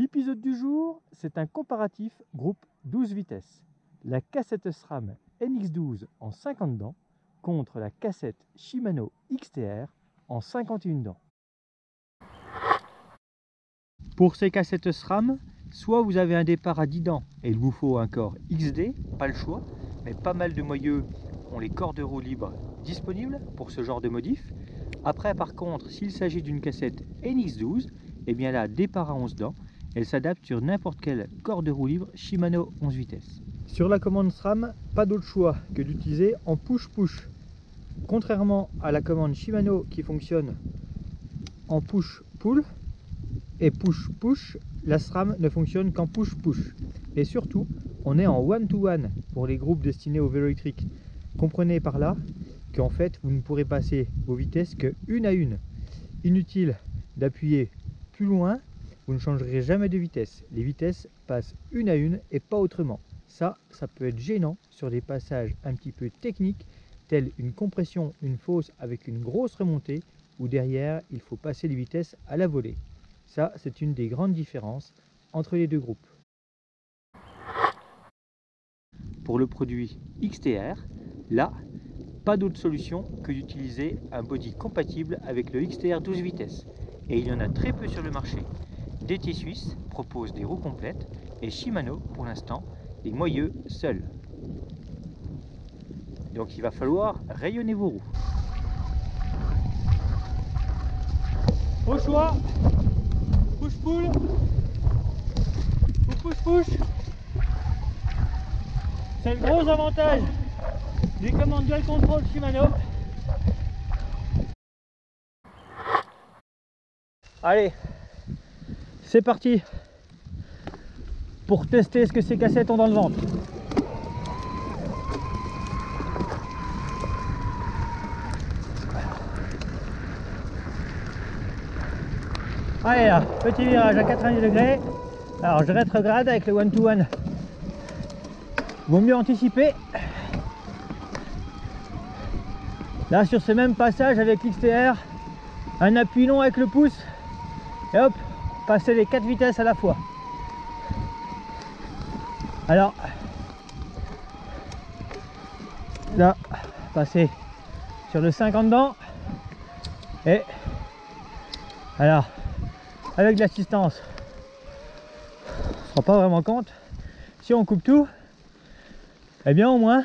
L'épisode du jour, c'est un comparatif groupe 12 vitesses. La cassette SRAM NX12 en 50 dents contre la cassette Shimano XTR en 51 dents. Pour ces cassettes SRAM, soit vous avez un départ à 10 dents et il vous faut un corps XD, pas le choix, mais pas mal de moyeux ont les corps de roue libres disponibles pour ce genre de modif. Après, par contre, s'il s'agit d'une cassette NX12, et bien là, départ à 11 dents, elle s'adapte sur n'importe quel corps de roue libre Shimano 11 vitesses. Sur la commande SRAM, pas d'autre choix que d'utiliser en push-push. Contrairement à la commande Shimano qui fonctionne en push-pull et push-push, la SRAM ne fonctionne qu'en push-push. Et surtout, on est en one-to-one pour les groupes destinés au vélo électrique. Comprenez par là qu'en fait, vous ne pourrez passer vos vitesses que une à une. Inutile d'appuyer plus loin, vous ne changerez jamais de vitesse. Les vitesses passent une à une et pas autrement. Ça peut être gênant sur des passages un petit peu techniques, tels une compression, une fosse avec une grosse remontée, où derrière, il faut passer les vitesses à la volée. Ça, c'est une des grandes différences entre les deux groupes. Pour le produit XTR, là, pas d'autre solution que d'utiliser un body compatible avec le XTR 12 vitesses. Et il y en a très peu sur le marché. DT Suisse propose des roues complètes et Shimano, pour l'instant, des moyeux seuls. Donc il va falloir rayonner vos roues. Au choix, push-pull ou push-push. C'est le gros avantage des commandes dual control Shimano. Allez, c'est parti pour tester ce que ces cassettes ont dans le ventre. Allez là, petit virage à 90 degrés. Alors je rétrograde avec le one-to-one. Vaut mieux anticiper. Là sur ce même passage avec l'XTR, un appui long avec le pouce. Et hop, passer les 4 vitesses à la fois. Alors, là, passer sur le 50 dents. Et alors, avec de l'assistance, on ne se rend pas vraiment compte. Si on coupe tout, eh bien au moins,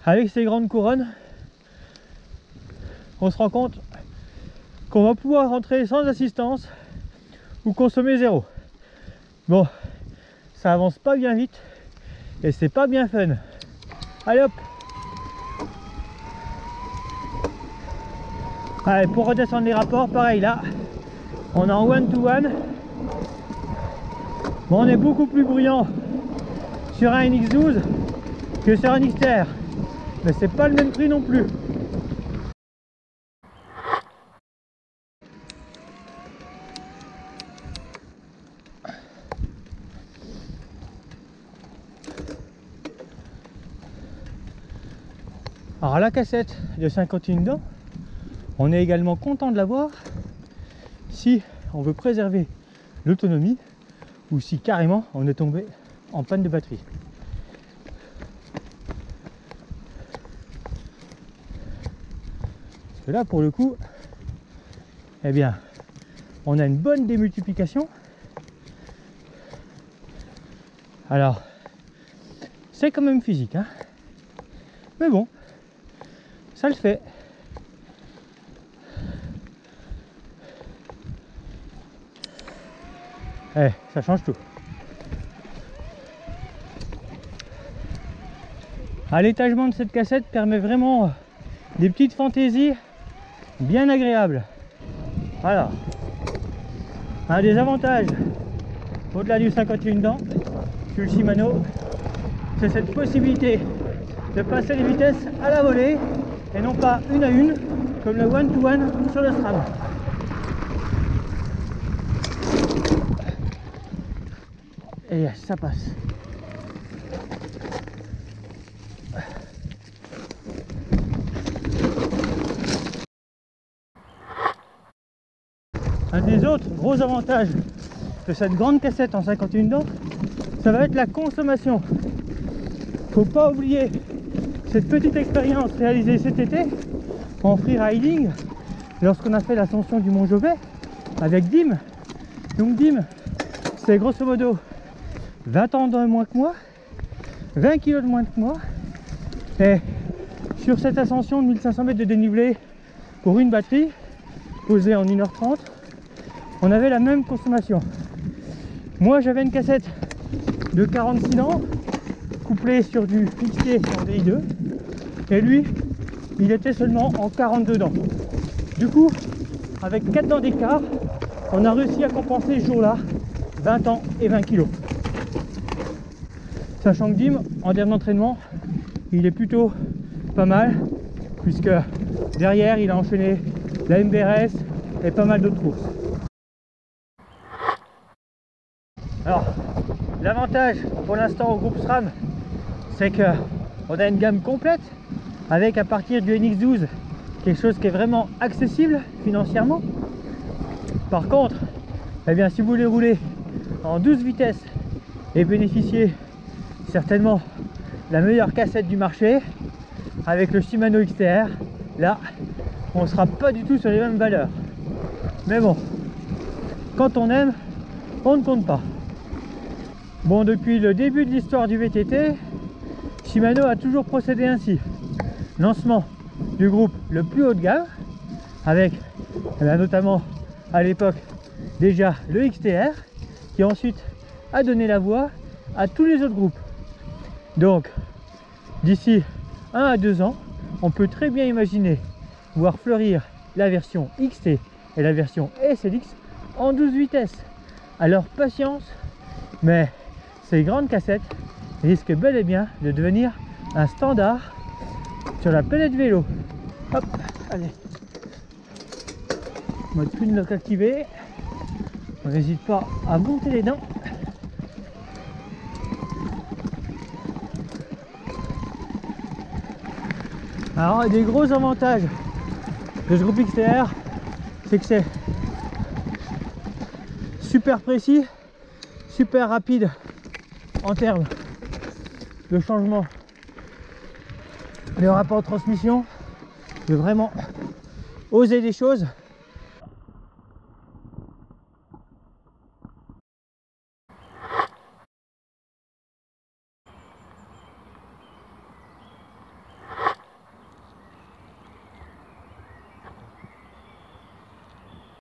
avec ces grandes couronnes, on se rend compte qu'on va pouvoir rentrer sans assistance ou consommer zéro. Bon, ça avance pas bien vite et c'est pas bien fun. Allez hop. Allez, pour redescendre les rapports, pareil là, on est en one-to-one. Bon, on est beaucoup plus bruyant sur un NX12 que sur un XTR, mais c'est pas le même prix non plus. Alors la cassette de 51 dents, on est également content de l'avoir si on veut préserver l'autonomie ou si carrément on est tombé en panne de batterie. Parce que là pour le coup, eh bien, on a une bonne démultiplication. Alors, c'est quand même physique, hein, mais bon, ça le fait. Eh, ça change tout. L'étagement de cette cassette permet vraiment des petites fantaisies bien agréables. Voilà. Un des avantages au-delà du 51 dents sur le Shimano, c'est cette possibilité de passer les vitesses à la volée et non pas une à une comme le one-to-one sur le SRAM. Et ça passe. Un des autres gros avantages de cette grande cassette en 51 dents, ça va être la consommation. Faut pas oublier cette petite expérience réalisée cet été en freeriding lorsqu'on a fait l'ascension du Mont Jovet avec Dim. Donc Dim, c'est grosso modo 20 ans de moins que moi, 20 kg de moins que moi, et sur cette ascension de 1500 mètres de dénivelé pour une batterie posée en 1h30, on avait la même consommation. Moi j'avais une cassette de 46 dents couplée sur du XT en DI2 et lui il était seulement en 42 dents. Du coup avec 4 dents d'écart on a réussi à compenser ce jour là 20 ans et 20 kg. Sachant que Dim en termes d'entraînement il est plutôt pas mal puisque derrière il a enchaîné la MBRS et pas mal d'autres courses. Alors l'avantage pour l'instant au groupe SRAM, c'est que on a une gamme complète avec à partir du NX12 quelque chose qui est vraiment accessible financièrement. Par contre, eh bien, si vous voulez rouler en 12 vitesses et bénéficier certainement de la meilleure cassette du marché avec le Shimano XTR, là on sera pas du tout sur les mêmes valeurs. Mais bon, quand on aime, on ne compte pas. Bon, depuis le début de l'histoire du VTT, Shimano a toujours procédé ainsi. Lancement du groupe le plus haut de gamme, avec notamment à l'époque déjà le XTR, qui ensuite a donné la voix à tous les autres groupes. Donc, d'ici 1 à 2 ans, on peut très bien imaginer voir fleurir la version XT et la version SLX en 12 vitesses. Alors patience, mais ces grandes cassettes risquent bel et bien de devenir un standard sur la planète vélo. Hop, allez. Mode Twin Lock activé. On n'hésite pas à monter les dents. Alors, un des gros avantages de ce groupe XTR, c'est que c'est super précis, super rapide en termes de changement de rapport de transmission, de vraiment oser des choses.